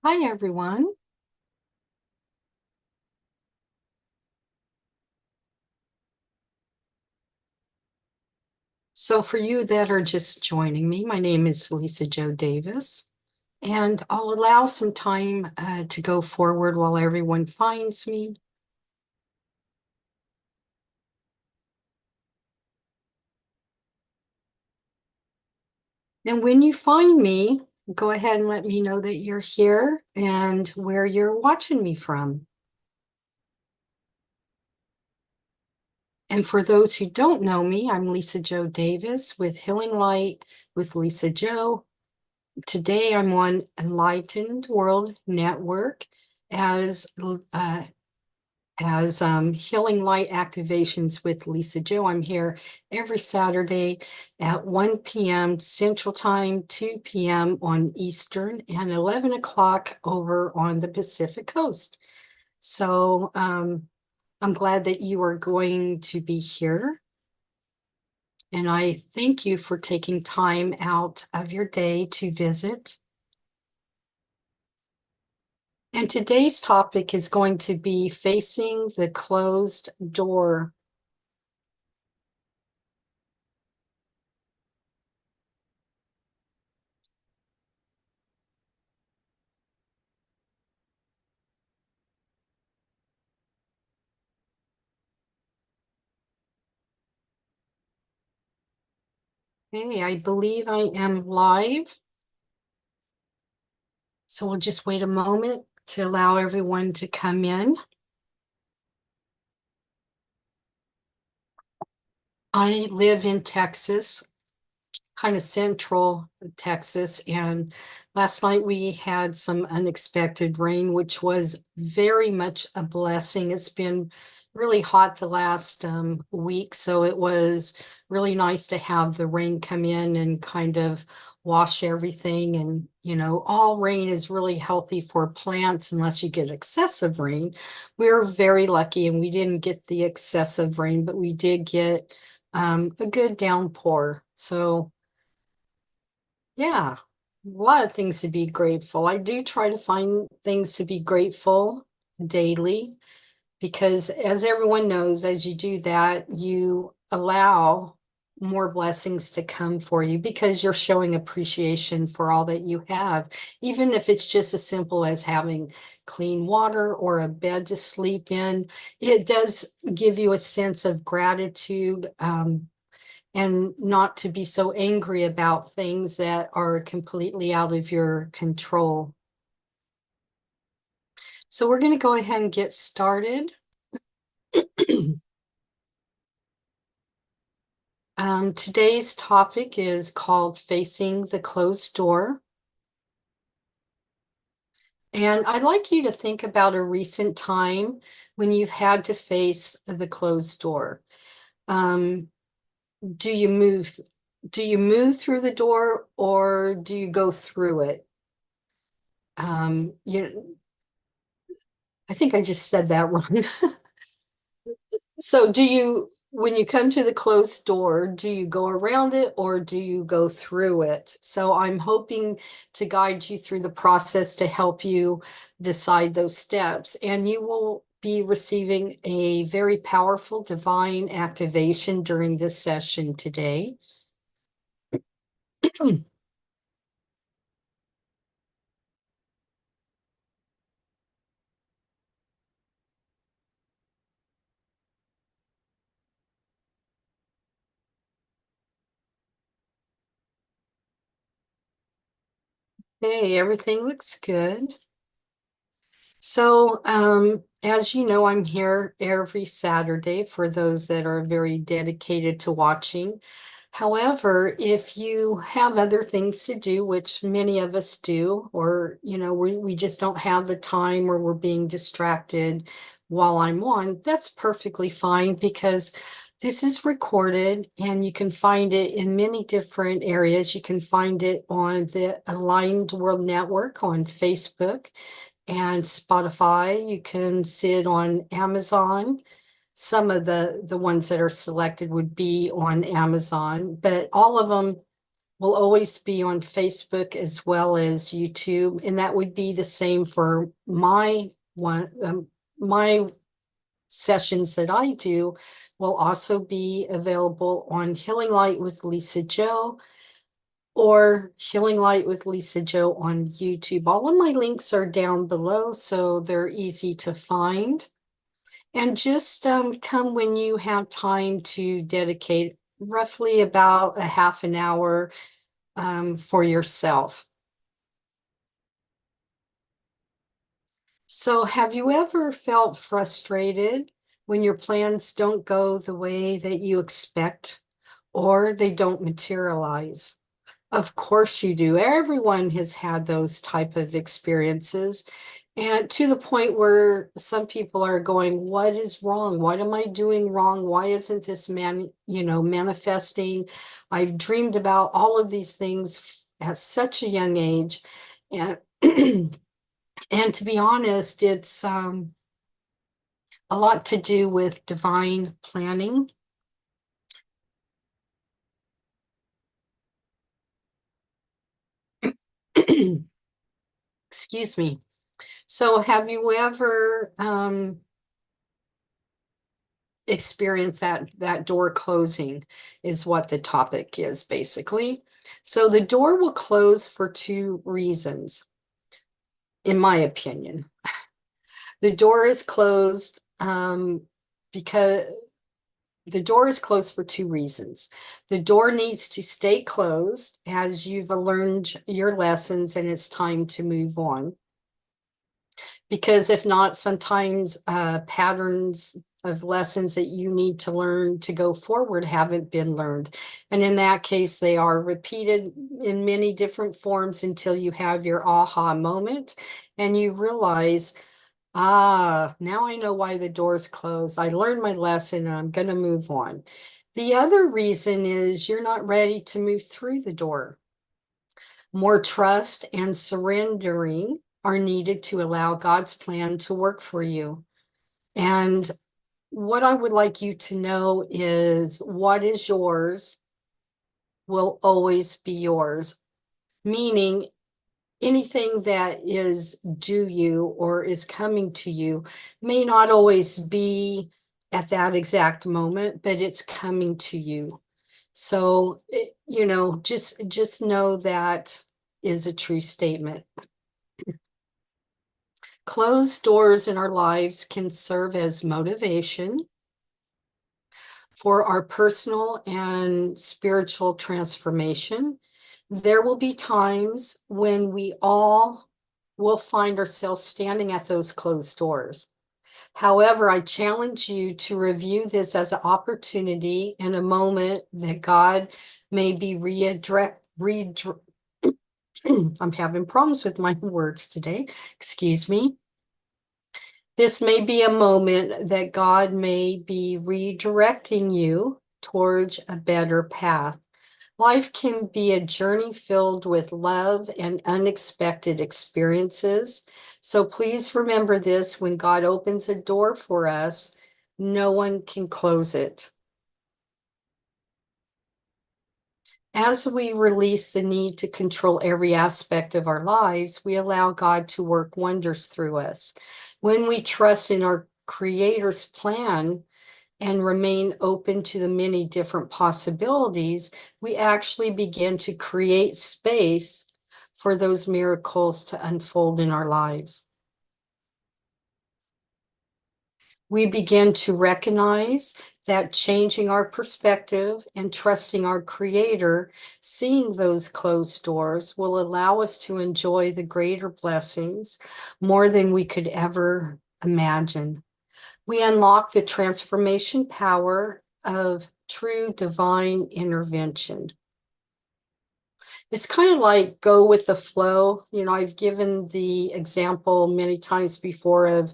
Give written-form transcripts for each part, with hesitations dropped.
Hi, everyone. So for you that are just joining me, my name is Lisa Jo Davis, and I'll allow some time to go forward while everyone finds me. And when you find me, go ahead and let me know that you're here and where you're watching me from. And for those who don't know me, I'm Lisa Jo Davis with Healing Light with Lisa Jo. Today I'm on Enlightened World Network as Healing Light Activations with Lisa Jo. I'm here every Saturday at 1 p.m. Central Time, 2 p.m. on Eastern, and 11 o'clock over on the Pacific Coast. So I'm glad that you are going to be here. And I thank you for taking time out of your day to visit. And today's topic is going to be facing the closed door. Hey, I believe I am live. So we'll just wait a moment to allow everyone to come in. I live in Texas, kind of central Texas, and last night we had some unexpected rain, which was very much a blessing. It's been really hot the last week, so it was really nice to have the rain come in and kind of wash everything. And all rain is really healthy for plants unless you get excessive rain. We're very lucky and we didn't get the excessive rain, but we did get a good downpour. So yeah, a lot of things to be grateful. I do try to find things to be grateful daily because, as everyone knows, as you do that, you allow more blessings to come for you because you're showing appreciation for all that you have, even if it's just as simple as having clean water or a bed to sleep in. It does give you a sense of gratitude. And not to be so angry about things that are completely out of your control. So we're going to go ahead and get started. Today's topic is called Facing the Closed Door. And I'd like you to think about a recent time when you've had to face the closed door. Um, do you move through the door or do you go through it? You I think I just said that wrong. So when you come to the closed door, do you go around it or do you go through it? So I'm hoping to guide you through the process to help you decide those steps. And you will be receiving a very powerful divine activation during this session today. Hey, everything looks good. So, as you know, I'm here every Saturday for those that are very dedicated to watching. However, if you have other things to do, which many of us do, or we just don't have the time or we're being distracted while I'm on, that's perfectly fine because this is recorded and you can find it in many different areas. You can find it on the Aligned World Network on Facebook and Spotify. You can see it on Amazon. Some of the ones that are selected would be on Amazon, but all of them will always be on Facebook as well as YouTube, and that would be the same for my sessions that I do will also be available on Healing Light with Lisa Jo or Healing Light with Lisa Jo on YouTube. All of my links are down below, so they're easy to find. And just come when you have time to dedicate roughly about a half an hour for yourself. So, have you ever felt frustrated when your plans don't go the way that you expect or they don't materialize? Of course you do. Everyone has had those type of experiences. And to the point where some people are going, what is wrong? What am I doing wrong? Why isn't this manifesting? I've dreamed about all of these things at such a young age. And and to be honest, it's a lot to do with divine planning. Excuse me. So have you ever experienced that door closing is what the topic is basically. So the door will close for two reasons, in my opinion. The door is closed because the door is closed for two reasons. The door needs to stay closed as you've learned your lessons and it's time to move on. Because if not, sometimes patterns of lessons that you need to learn to go forward haven't been learned. And in that case, they are repeated in many different forms until you have your aha moment and you realize, now I know why the door's closed. I learned my lesson and I'm going to move on. The other reason is you're not ready to move through the door. More trust and surrendering are needed to allow God's plan to work for you. And what I would like you to know is what is yours will always be yours, meaning anything that is due you or is coming to you may not always be at that exact moment, but it's coming to you. So, just know that is a true statement. Closed doors in our lives can serve as motivation for our personal and spiritual transformation. There will be times when we all will find ourselves standing at those closed doors. However, I challenge you to review this as an opportunity and a moment that God may be I'm having problems with my words today. Excuse me. This may be a moment that God may be redirecting you towards a better path. Life can be a journey filled with love and unexpected experiences. So please remember this: when God opens a door for us, no one can close it. As we release the need to control every aspect of our lives, we allow God to work wonders through us. When we trust in our Creator's plan and remain open to the many different possibilities, we actually begin to create space for those miracles to unfold in our lives. We begin to recognize that changing our perspective and trusting our Creator, seeing those closed doors, will allow us to enjoy the greater blessings more than we could ever imagine. We unlock the transformation power of true divine intervention. It's kind of like go with the flow. I've given the example many times before of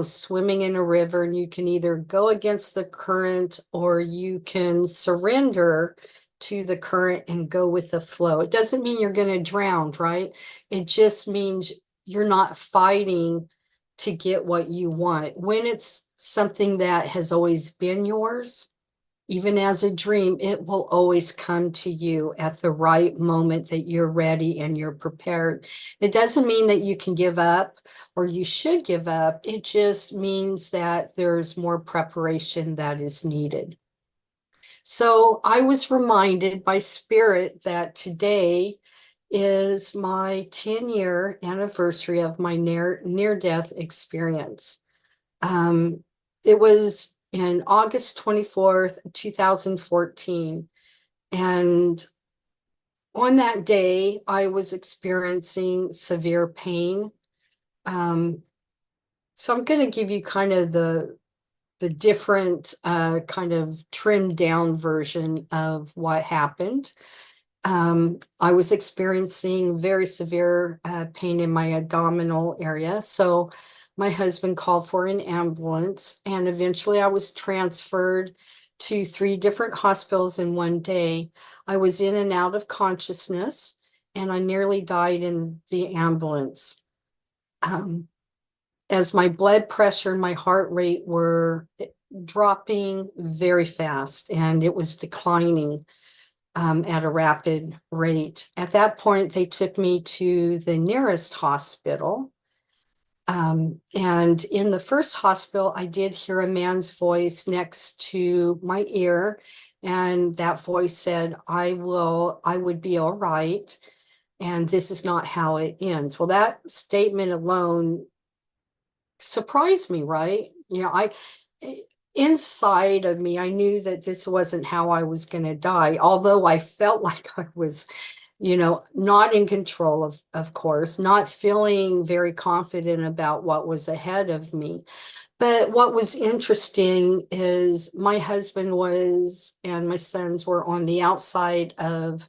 swimming in a river, and you can either go against the current or you can surrender to the current and go with the flow. It doesn't mean you're going to drown, right? It just means you're not fighting to get what you want. When it's something that has always been yours, even as a dream, it will always come to you at the right moment that you're ready and you're prepared. It doesn't mean that you can give up or you should give up. It just means that there's more preparation that is needed. So I was reminded by Spirit that today is my 10-year anniversary of my near-death experience. Um, it was in August 24th, 2014. And on that day, I was experiencing severe pain. Um, so I'm going to give you kind of the different kind of trimmed down version of what happened. I was experiencing very severe pain in my abdominal area. So my husband called for an ambulance, and eventually I was transferred to 3 different hospitals in one day. I was in and out of consciousness, and I nearly died in the ambulance. As my blood pressure and my heart rate were dropping very fast, and it was declining at a rapid rate. At that point, they took me to the nearest hospital. And in the first hospital, I did hear a man's voice next to my ear, and that voice said, I would be all right, and this is not how it ends. Well, that statement alone surprised me, right? Inside of me, I knew that this wasn't how I was going to die, although I felt like I was, not in control of course, not feeling very confident about what was ahead of me. But what was interesting is my husband was, and my sons were on the outside of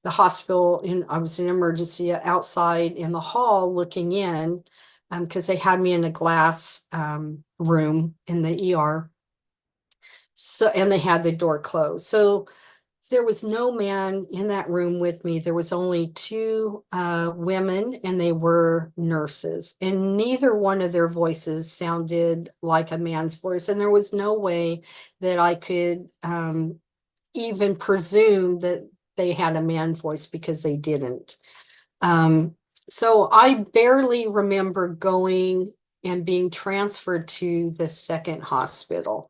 the hospital, and I was in emergency outside in the hall looking in, because they had me in a glass room in the ER. So, and they had the door closed. So there was no man in that room with me. There was only 2 women, and they were nurses. And neither one of their voices sounded like a man's voice. And there was no way that I could even presume that they had a man voice, because they didn't. So I barely remember going and being transferred to the second hospital.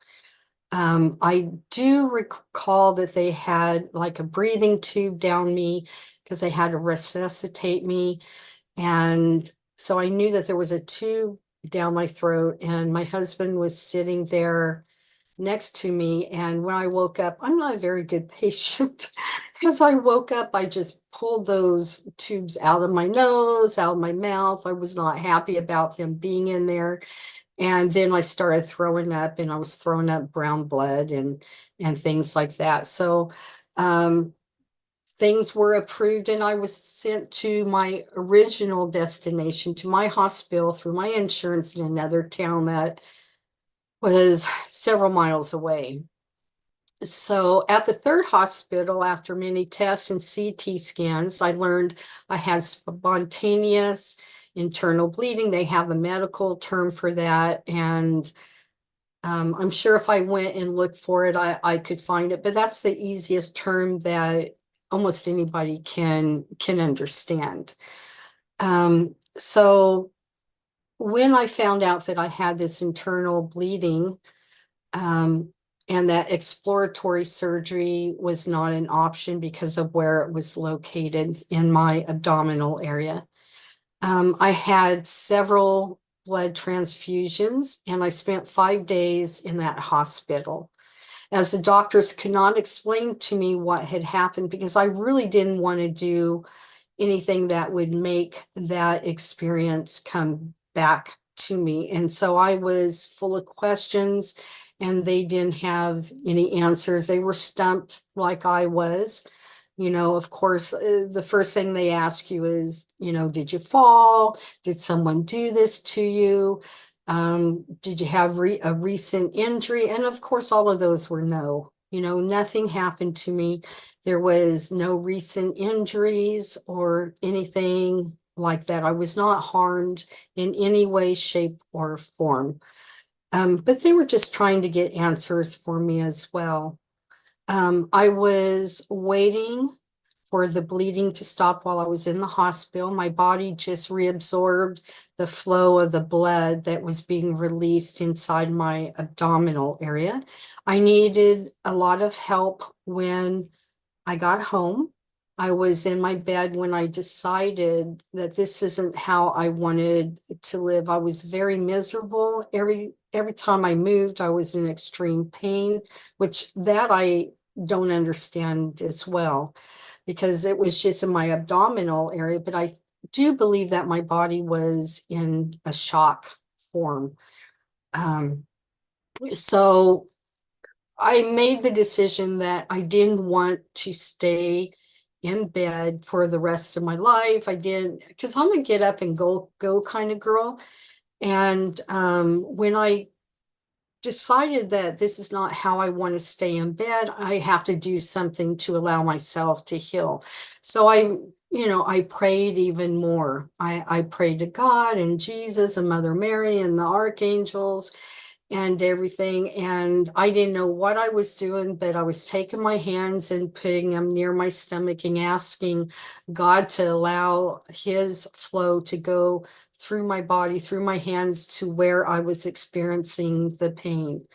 I do recall that they had like a breathing tube down me because they had to resuscitate me. And so I knew that there was a tube down my throat, and my husband was sitting there next to me. And when I woke up, I'm not a very good patient. As I woke up, I just pulled those tubes out of my nose, out of my mouth. I was not happy about them being in there. And then I started throwing up, and I was throwing up brown blood and things like that. So things were approved, and I was sent to my original destination, to my hospital through my insurance in another town that was several miles away. So at the third hospital, after many tests and CT scans, I learned I had spontaneous internal bleeding. They have a medical term for that. And I'm sure if I went and looked for it, I could find it. But that's the easiest term that almost anybody can understand. So when I found out that I had this internal bleeding, and that exploratory surgery was not an option because of where it was located in my abdominal area. I had several blood transfusions, and I spent 5 days in that hospital, as the doctors could not explain to me what had happened, because I really didn't want to do anything that would make that experience come back to me. And so I was full of questions, and they didn't have any answers. They were stumped like I was. Of course, the first thing they ask you is, did you fall? Did someone do this to you? Did you have a recent injury? And of course, all of those were no. Nothing happened to me. There was no recent injuries or anything like that. I was not harmed in any way, shape, or form. But they were just trying to get answers for me as well. I was waiting for the bleeding to stop while I was in the hospital. My body just reabsorbed the flow of the blood that was being released inside my abdominal area. I needed a lot of help when I got home. I was in my bed when I decided that this isn't how I wanted to live. I was very miserable. Every time I moved, I was in extreme pain, which that I don't understand as well because it was just in my abdominal area, but I do believe that my body was in a shock form. Um, so I made the decision that I didn't want to stay in bed for the rest of my life. I didn't, because I'm a get up and go kind of girl. And when I decided that this is not how I want to stay in bed, I have to do something to allow myself to heal. So I prayed even more. I prayed to God and Jesus and Mother Mary and the archangels and everything. And I didn't know what I was doing, but I was taking my hands and putting them near my stomach and asking God to allow his flow to go through my body, through my hands to where I was experiencing the pain.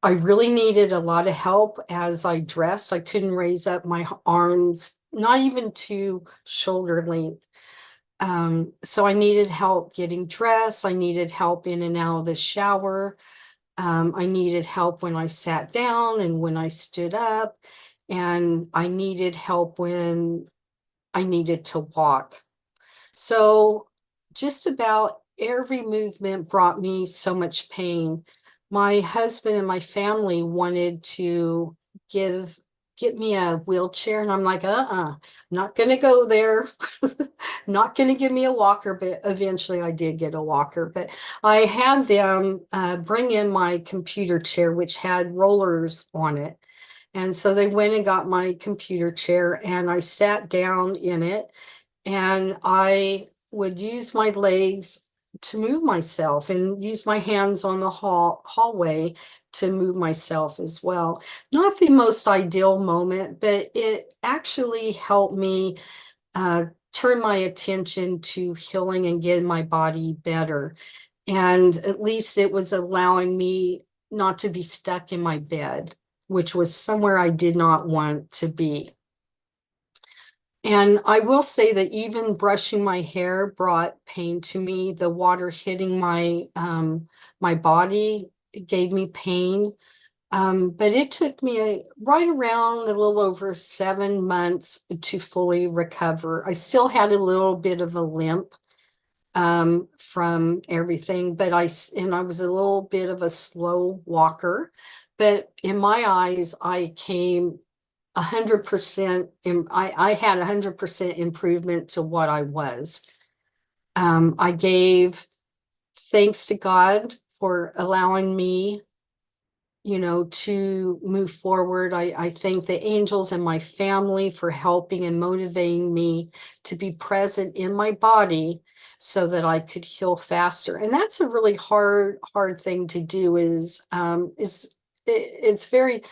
I really needed a lot of help as I dressed. I couldn't raise up my arms, not even to shoulder length. So I needed help getting dressed. I needed help in and out of the shower. I needed help when I sat down and when I stood up, and I needed help when I needed to walk. So just about every movement brought me so much pain. My husband and my family wanted to give get me a wheelchair, and I'm like, not gonna go there. Not gonna give me a walker, but eventually I did get a walker. But I had them bring in my computer chair, which had rollers on it. And so they went and got my computer chair, and I sat down in it, and I would use my legs to move myself and use my hands on the hallway to move myself as well. Not the most ideal moment, but it actually helped me uh, turn my attention to healing and getting my body better. And at least it was allowing me not to be stuck in my bed, which was somewhere I did not want to be. And I will say that even brushing my hair brought pain to me. The water hitting my body gave me pain. But it took me right around a little over 7 months to fully recover. I still had a little bit of a limp from everything, but I was a little bit of a slow walker. But in my eyes, I came 100%, I had 100% improvement to what I was. I gave thanks to God for allowing me, to move forward. I thank the angels and my family for helping and motivating me to be present in my body so that I could heal faster. And that's a really hard thing to do it's very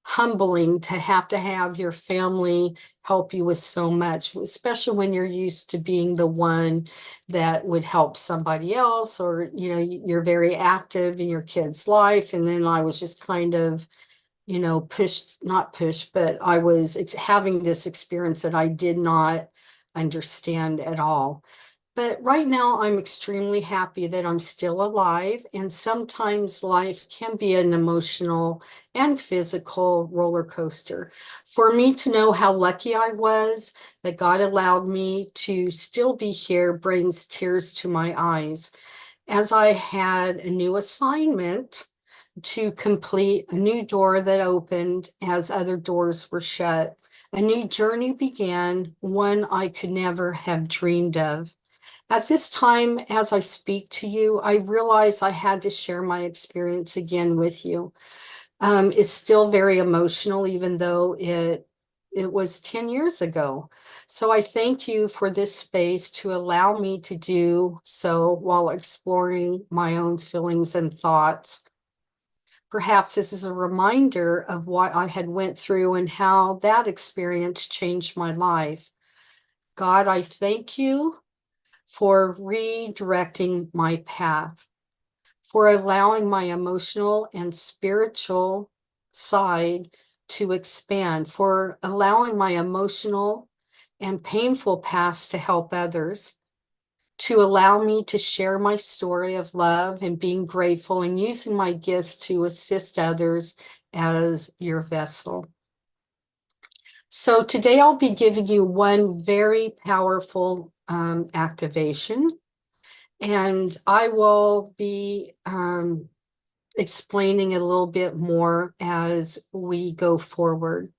humbling to have your family help you with so much, especially when you're used to being the one that would help somebody else, or you're very active in your kid's life. And then I was just kind of, pushed, not pushed, but I was having this experience that I did not understand at all. But right now, I'm extremely happy that I'm still alive. And sometimes life can be an emotional and physical roller coaster. For me to know how lucky I was that God allowed me to still be here brings tears to my eyes, as I had a new assignment to complete, a new door that opened as other doors were shut. A new journey began, one I could never have dreamed of. At this time, as I speak to you, I realize I had to share my experience again with you. It's still very emotional, even though it was 10 years ago. So I thank you for this space to allow me to do so while exploring my own feelings and thoughts. Perhaps this is a reminder of what I had went through and how that experience changed my life. God, I thank you for redirecting my path, for allowing my emotional and spiritual side to expand, for allowing my emotional and painful past to help others, to allow me to share my story of love and being grateful and using my gifts to assist others as your vessel. So today I'll be giving you one very powerful activation, and I will be explaining it a little bit more as we go forward.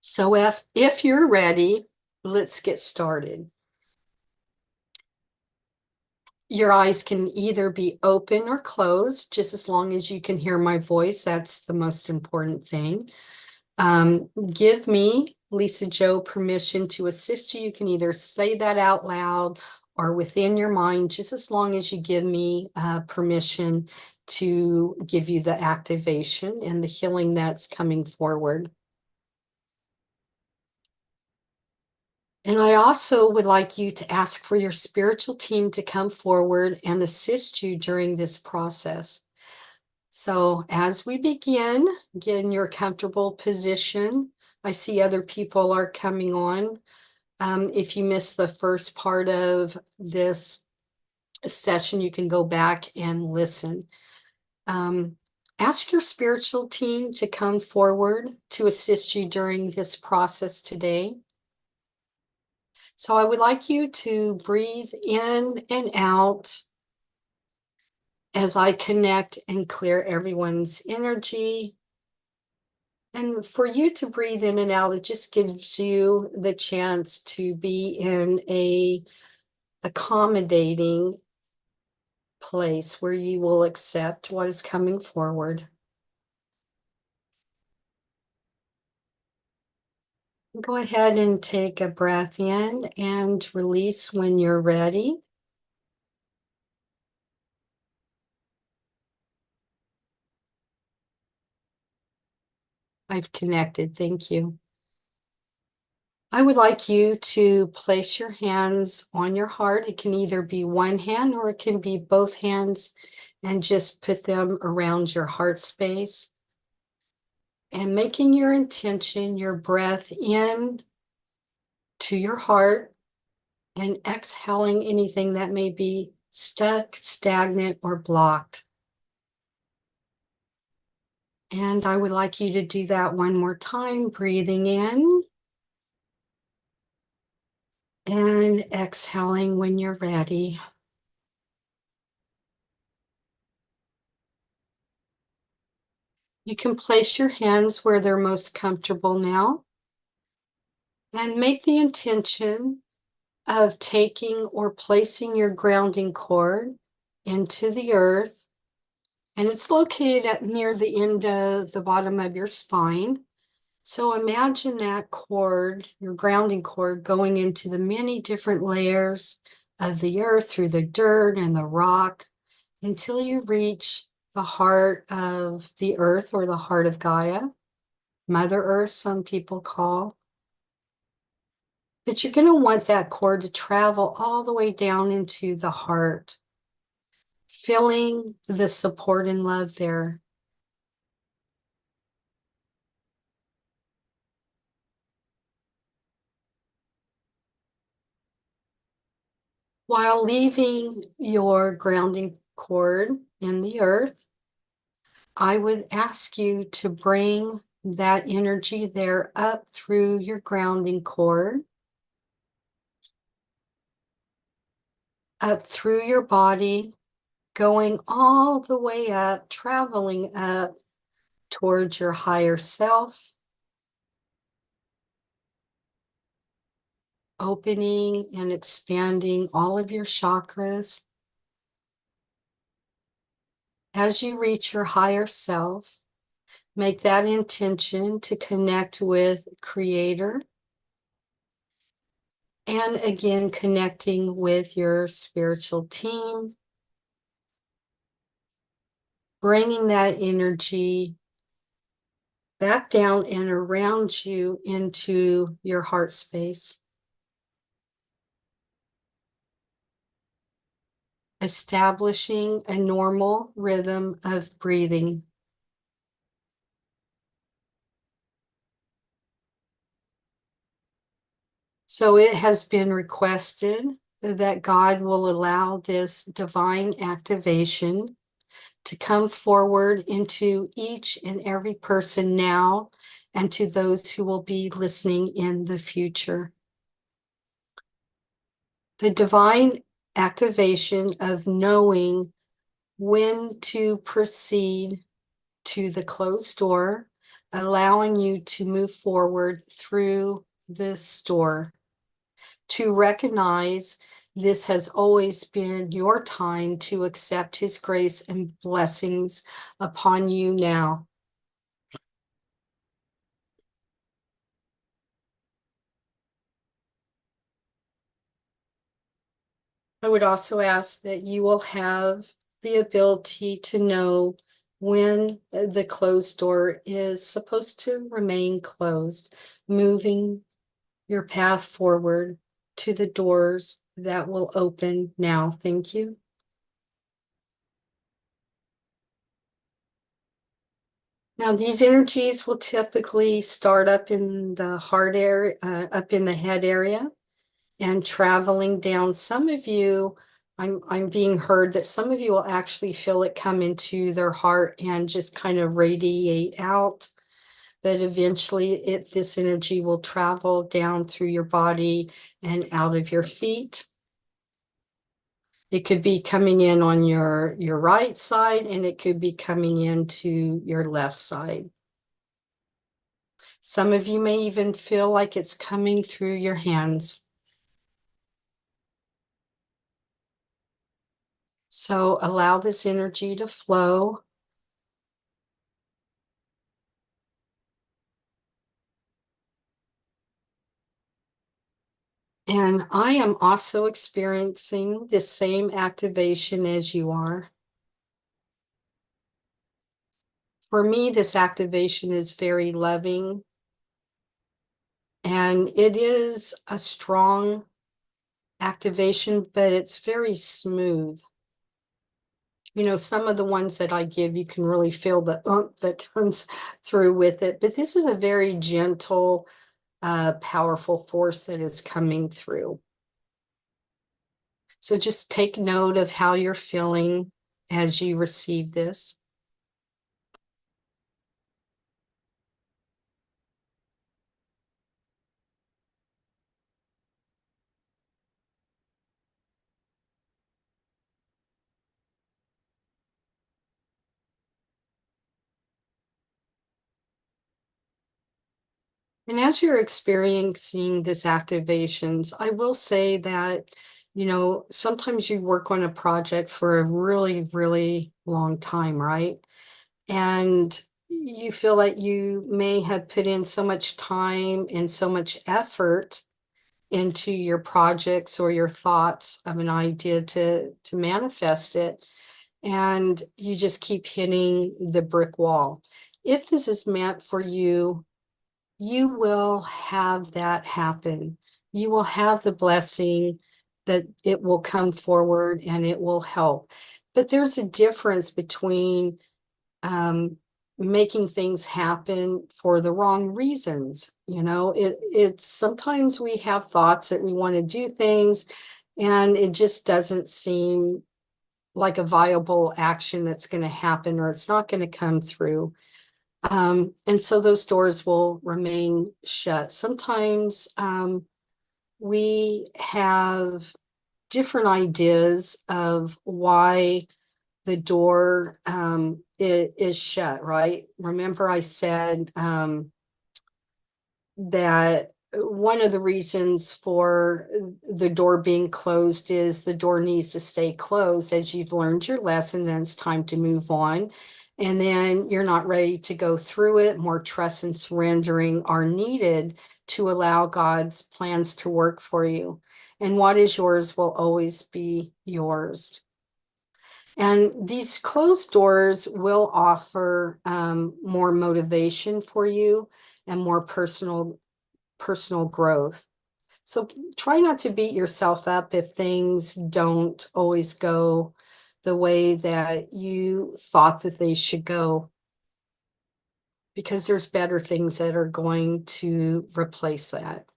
So if you're ready, let's get started. Your eyes can either be open or closed, just as long as you can hear my voice. That's the most important thing. Give me, Lisa Jo, permission to assist you. You can either say that out loud or within your mind, just as long as you give me permission to give you the activation and the healing that's coming forward. And I also would like you to ask for your spiritual team to come forward and assist you during this process. So as we begin, get in your comfortable position. I see other people are coming on. If you missed the first part of this session, you can go back and listen. Ask your spiritual team to come forward to assist you during this process today. So I would like you to breathe in and out as I connect and clear everyone's energy. And for you to breathe in and out, it just gives you the chance to be in a accommodating place where you will accept what is coming forward. Go ahead and take a breath in and release when you're ready. I've connected. Thank you. I would like you to place your hands on your heart. It can either be one hand or it can be both hands, and just put them around your heart space. And making your intention, your breath in to your heart, and exhaling anything that may be stuck, stagnant, or blocked. And I would like you to do that one more time, breathing in and exhaling when you're ready. You can place your hands where they're most comfortable now and make the intention of taking or placing your grounding cord into the earth. And it's located at near the end of the bottom of your spine. So imagine that cord, your grounding cord, going into the many different layers of the earth, through the dirt and the rock, until you reach the heart of the earth, or the heart of Gaia, Mother Earth, some people call. But you're going to want that cord to travel all the way down into the heart, feeling the support and love there. While leaving your grounding cord in the earth, I would ask you to bring that energy there up through your grounding cord, up through your body, going all the way up, traveling up towards your higher self, opening and expanding all of your chakras. As you reach your higher self, make that intention to connect with Creator And again, connecting with your spiritual team, bringing that energy back down and around you into your heart space. Establishing a normal rhythm of breathing. So it has been requested that God will allow this divine activation to come forward into each and every person now and to those who will be listening in the future. The divine activation of knowing when to proceed to the closed door, allowing you to move forward through this door, to recognize this has always been your time to accept His grace and blessings upon you now. I would also ask that you will have the ability to know when the closed door is supposed to remain closed, moving your path forward to the doors that will open now. Thank you. Now, these energies will typically start up in the heart area, up in the head area, and traveling down. Some of you, I'm being heard that some of you will actually feel it come into their heart and just kind of radiate out. But eventually, this energy will travel down through your body and out of your feet. It could be coming in on your right side, and it could be coming into your left side. Some of you may even feel like it's coming through your hands. So allow this energy to flow. And I am also experiencing the same activation as you are. For me, this activation is very loving, and it is a strong activation, but it's very smooth. You know, some of the ones that I give, you can really feel the that comes through with it, but this is a very gentle, powerful force that is coming through. So just take note of how you're feeling as you receive this. And as you're experiencing this activations, I will say that, you know, sometimes you work on a project for a really, really long time, right? And you feel like you may have put in so much time and so much effort into your projects or your thoughts of an idea to manifest it, and you just keep hitting the brick wall. If this is meant for you, you will have that happen. You will have the blessing that it will come forward and it will help. But there's a difference between um, making things happen for the wrong reasons. You know, it's sometimes we have thoughts that we want to do things and it just doesn't seem like a viable action that's going to happen, or it's not going to come through. And so those doors will remain shut. Sometimes we have different ideas of why the door is shut, right? Remember, I said that one of the reasons for the door being closed is the door needs to stay closed as you've learned your lesson, then it's time to move on. and then you're not ready to go through it, more trust and surrendering are needed to allow God's plans to work for you. And what is yours will always be yours. And these closed doors will offer more motivation for you and more personal growth. So try not to beat yourself up if things don't always go the way that you thought that they should go, because there's better things that are going to replace that.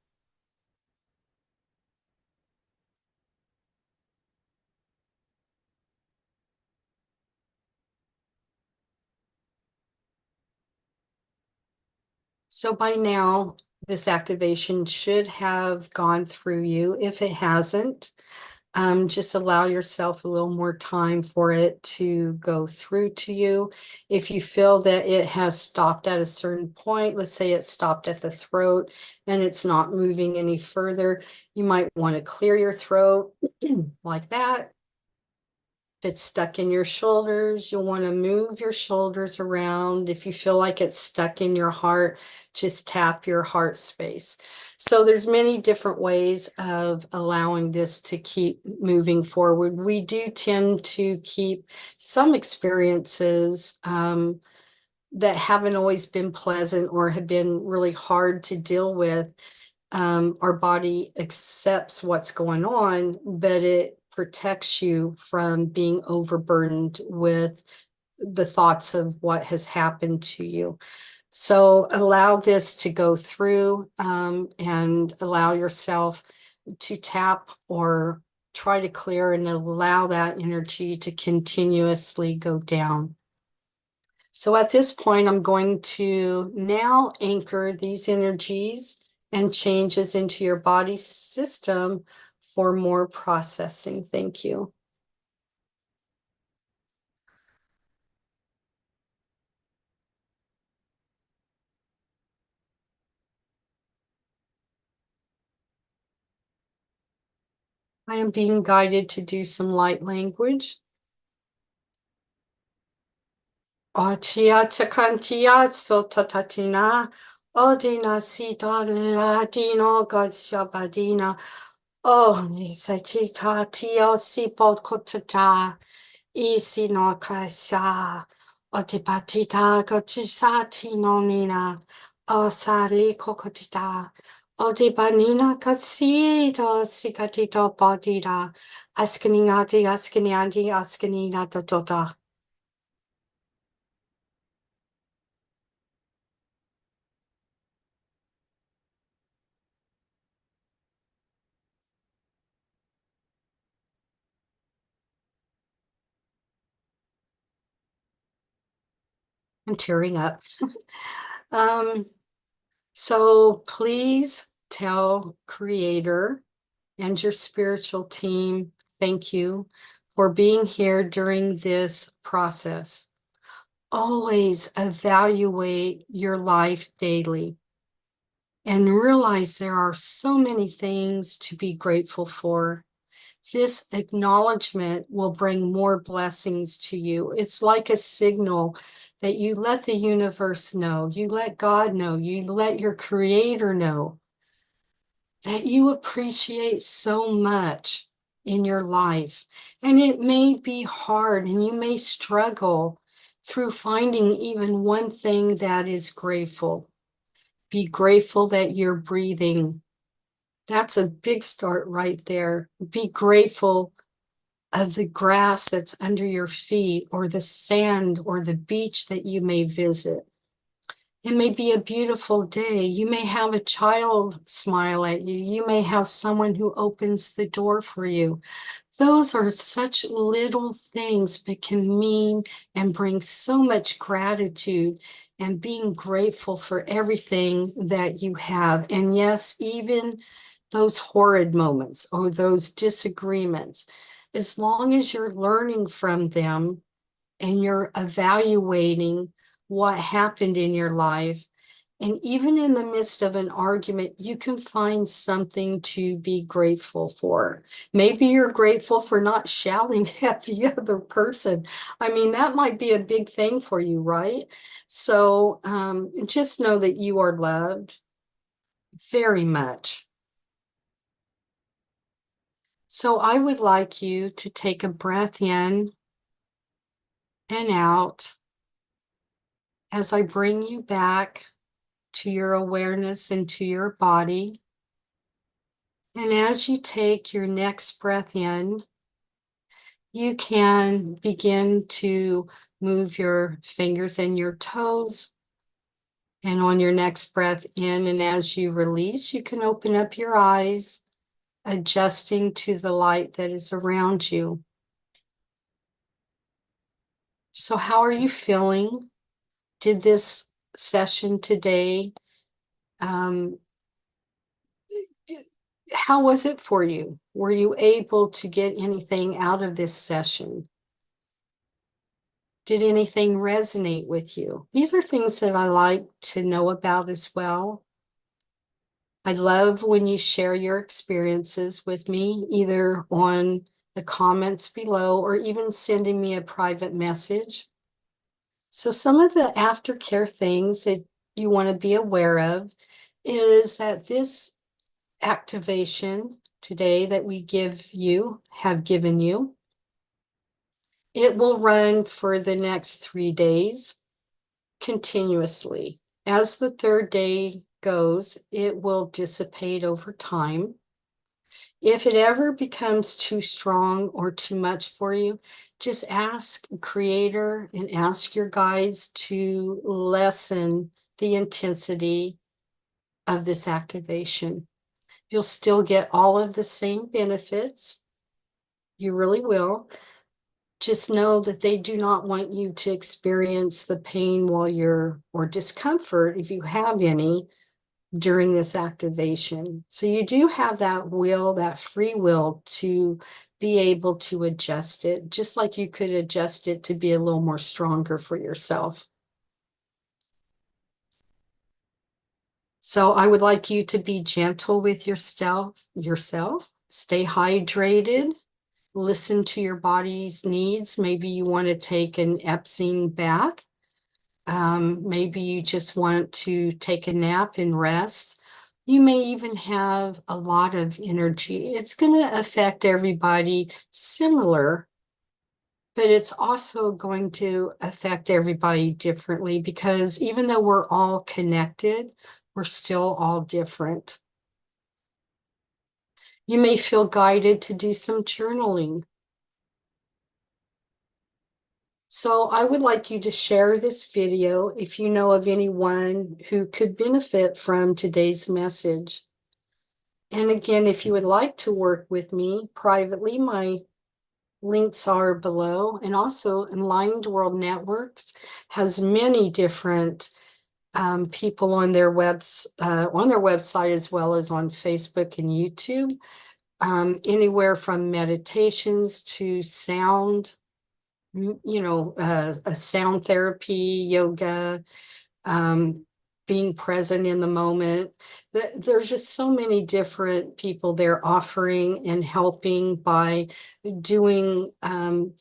So by now, this activation should have gone through you. If it hasn't, just allow yourself a little more time for it to go through to you. If you feel that it has stopped at a certain point, let's say it stopped at the throat and it's not moving any further, you might want to clear your throat like that. If it's stuck in your shoulders, you'll want to move your shoulders around. If you feel like it's stuck in your heart, just tap your heart space. So there's many different ways of allowing this to keep moving forward. We do tend to keep some experiences that haven't always been pleasant or have been really hard to deal with. Our body accepts what's going on, but it protects you from being overburdened with the thoughts of what has happened to you. So allow this to go through, and allow yourself to tap or try to clear and allow that energy to continuously go down. So at this point, I'm going to now anchor these energies and changes into your body system for more processing. Thank you. I am being guided to do some light language. Atia takantia sotatatina, odina sita ladino gatshabadina, oh nisachita tio sipot kotata. Isi no kasha, otipatita kochisati no nina, osali kokotita, otipanina kasito sikatito potita, askiniati askinina totota. I'm tearing up. Um, so please tell Creator and your spiritual team, thank you for being here during this process. Always evaluate your life daily and realize there are so many things to be grateful for. This acknowledgement will bring more blessings to you. It's like a signal that you let the universe know, you let God know, you let your creator know that you appreciate so much in your life. And it may be hard and you may struggle through finding even one thing that is grateful. Be grateful that you're breathing. That's a big start right there. Be grateful of the grass that's under your feet, or the sand, or the beach that you may visit. It may be a beautiful day. You may have a child smile at you. You may have someone who opens the door for you. Those are such little things, but can mean and bring so much gratitude and being grateful for everything that you have. And yes, even those horrid moments or those disagreements, as long as you're learning from them and you're evaluating what happened in your life, And even in the midst of an argument, you can find something to be grateful for. Maybe you're grateful for not shouting at the other person. I mean, that might be a big thing for you, right? So just know that you are loved very much. So I would like you to take a breath in and out as I bring you back to your awareness and to your body. And as you take your next breath in, you can begin to move your fingers and your toes. And on your next breath in, and as you release, you can open up your eyes, adjusting to the light that is around you. So, how are you feeling? Did this session today, um, how was it for you? Were you able to get anything out of this session? Did anything resonate with you? These are things that I like to know about as well. I love when you share your experiences with me, either on the comments below or even sending me a private message. So some of the aftercare things that you want to be aware of is that this activation today that we have given you, it will run for the next 3 days continuously. As the third day goes, it will dissipate over time. If it ever becomes too strong or too much for you, just ask Creator and ask your guides to lessen the intensity of this activation. You'll still get all of the same benefits. You really will. Just know that they do not want you to experience the pain or discomfort, if you have any, during this activation. So you do have that will, that free will to be able to adjust it, just like you could adjust it to be a little more stronger for yourself. So I would like you to be gentle with yourself, stay hydrated, listen to your body's needs. Maybe you want to take an Epsom bath. Maybe you just want to take a nap and rest. You may even have a lot of energy. It's going to affect everybody similar, but it's also going to affect everybody differently because even though we're all connected, we're still all different. You may feel guided to do some journaling. So I would like you to share this video if you know of anyone who could benefit from today's message. And again, if you would like to work with me privately, my links are below. And also Enlightened World Networks has many different people on their website as well as on Facebook and YouTube. Anywhere from meditations to sound, a sound therapy, yoga, um, being present in the moment. There's just so many different people there offering and helping by doing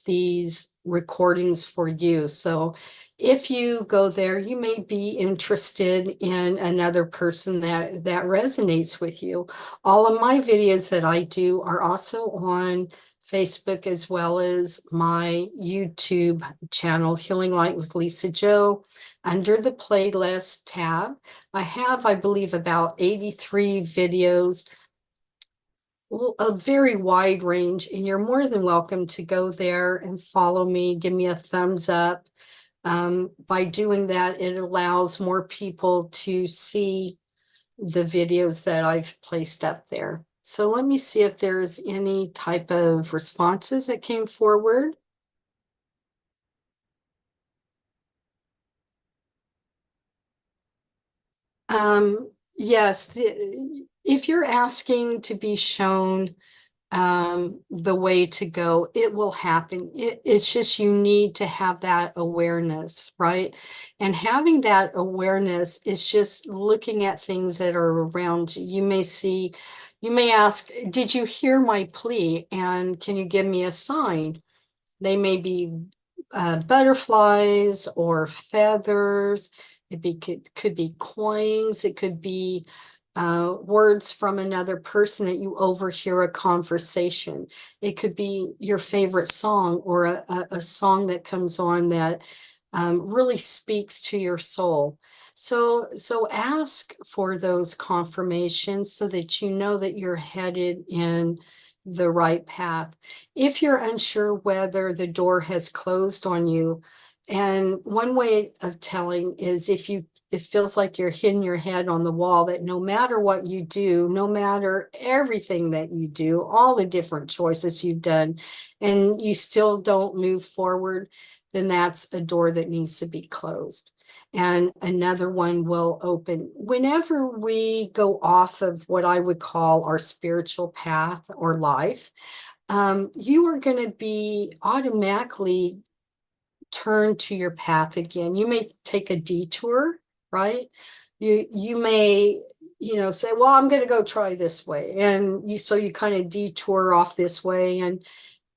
these recordings for you. So if you go there, you may be interested in another person that resonates with you. All of my videos that I do are also on Facebook as well as my YouTube channel, Healing Light with Lisa Jo. Under the playlist tab, I have, I believe, about 83 videos, a very wide range, and you're more than welcome to go there and follow me, give me a thumbs up. By doing that, it allows more people to see the videos that I've placed up there. So let me see if there's any type of responses that came forward. Yes, if you're asking to be shown the way to go. It will happen. It's just you need to have that awareness, right? And having that awareness is just looking at things that are around you. You may ask, did you hear my plea? And can you give me a sign? They may be butterflies or feathers. Could be coins. It could be words from another person that you overhear a conversation. It could be your favorite song or a song that comes on that really speaks to your soul. So ask for those confirmations so that you know that you're headed in the right path. If you're unsure whether the door has closed on you, and one way of telling is if you it feels like you're hitting your head on the wall, that no matter what you do, no matter everything that you do, all the different choices you've done, and you still don't move forward, then that's a door that needs to be closed. And another one will open. Whenever we go off of what I would call our spiritual path or life, you are going to be automatically turned to your path again. You may take a detour, right? You may, say, well, I'm going to go try this way. And you kind of detour off this way, and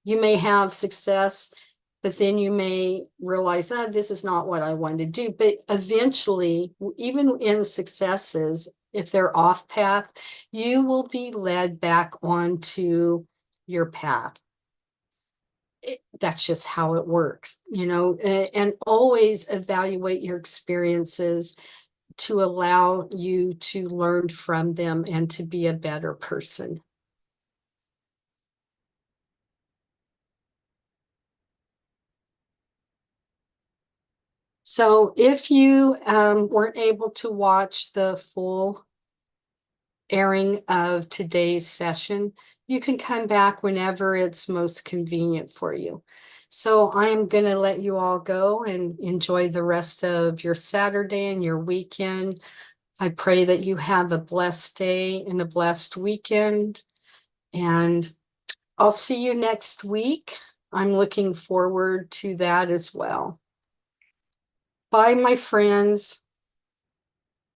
you may have success, but then you may realize, this is not what I wanted to do. But eventually, even in successes, if they're off path, you will be led back onto your path. That's just how it works, and always evaluate your experiences to allow you to learn from them and to be a better person. So if you weren't able to watch the full airing of today's session, you can come back whenever it's most convenient for you. So I am going to let you all go and enjoy the rest of your Saturday and your weekend. I pray that you have a blessed day and a blessed weekend. And I'll see you next week. I'm looking forward to that as well. Bye, my friends.